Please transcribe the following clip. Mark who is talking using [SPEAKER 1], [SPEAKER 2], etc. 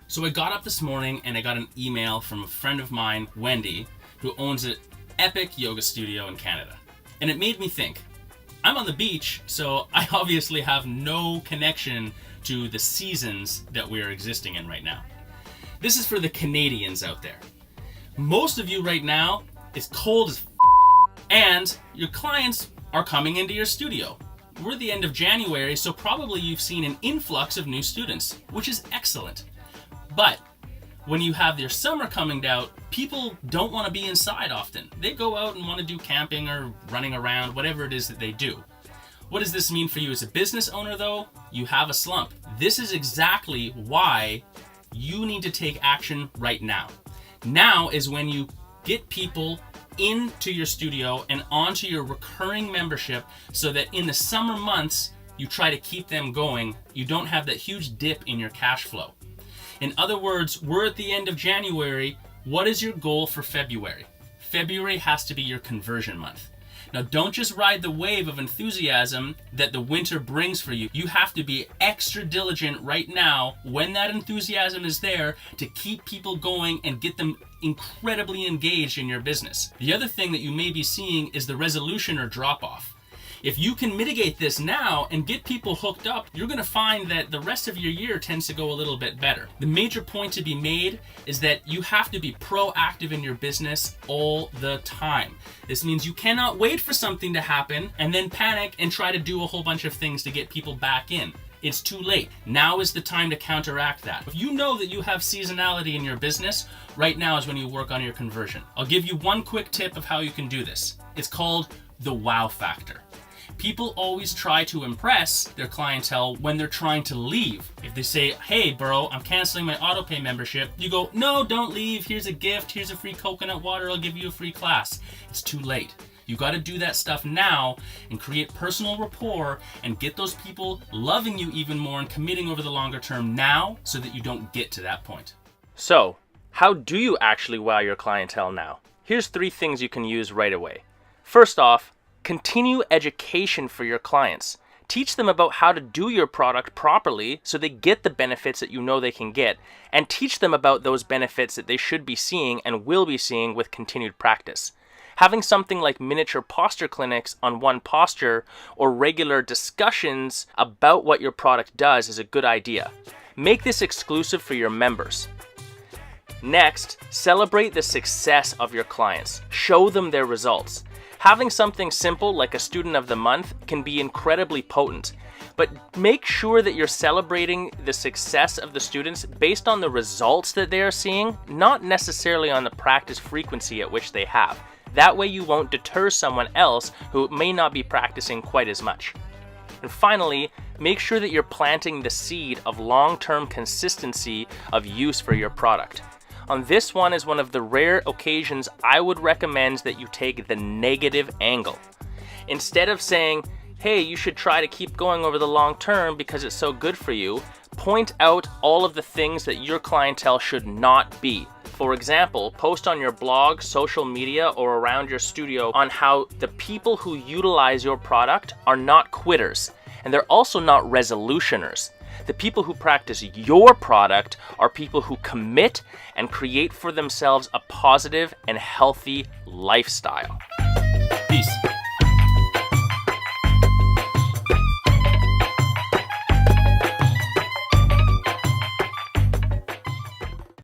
[SPEAKER 1] So I got up this morning and I got an email from a friend of mine, Wendy, who owns an epic yoga studio in Canada. And it made me think, I'm on the beach, so I obviously have no connection to the seasons that we are existing in right now. This is for the Canadians out there. Most of you right now, it's cold as and your clients are coming into your studio. We're at the end of January, so probably you've seen an influx of new students, which is excellent. But when you have your summer coming out, people don't want to be inside often. They go out and want to do camping or running around, whatever it is that they do. What does this mean for you as a business owner though? You have a slump. This is exactly why you need to take action right now. Now is when you get people into your studio and onto your recurring membership so that in the summer months, you try to keep them going. You don't have that huge dip in your cash flow. In other words, we're at the end of January. What is your goal for February? February has to be your conversion month. Now, don't just ride the wave of enthusiasm that the winter brings for you. You have to be extra diligent right now when that enthusiasm is there to keep people going and get them incredibly engaged in your business. The other thing that you may be seeing is the resolution or drop off. If you can mitigate this now and get people hooked up, you're going to find that the rest of your year tends to go a little bit better. The major point to be made is that you have to be proactive in your business all the time. This means you cannot wait for something to happen and then panic and try to do a whole bunch of things to get people back in. It's too late. Now is the time to counteract that. If you know that you have seasonality in your business, right now is when you work on your conversion. I'll give you one quick tip of how you can do this. It's called the wow factor. People always try to impress their clientele when they're trying to leave. If they say, hey bro, I'm canceling my autopay membership, you go, no, don't leave. Here's a gift. Here's a free coconut water. I'll give you a free class. It's too late. You got to do that stuff now and create personal rapport and get those people loving you even more and committing over the longer term now so that you don't get to that point. So, how do you actually wow your clientele now? Here's 3 things you can use right away. First off, continue education for your clients. Teach them about how to do your product properly so they get the benefits that you know they can get, and teach them about those benefits that they should be seeing and will be seeing with continued practice. Having something like miniature posture clinics on one posture or regular discussions about what your product does is a good idea. Make this exclusive for your members. Next, celebrate the success of your clients. Show them their results. Having something simple like a student of the month can be incredibly potent, but make sure that you're celebrating the success of the students based on the results that they are seeing, not necessarily on the practice frequency at which they have. That way you won't deter someone else who may not be practicing quite as much. And finally, make sure that you're planting the seed of long-term consistency of use for your product. On this one is one of the rare occasions I would recommend that you take the negative angle. Instead of saying, hey, you should try to keep going over the long term because it's so good for you, point out all of the things that your clientele should not be. For example, post on your blog, social media, or around your studio on how the people who utilize your product are not quitters, and they're also not resolutioners. The people who practice your product are people who commit and create for themselves a positive and healthy lifestyle.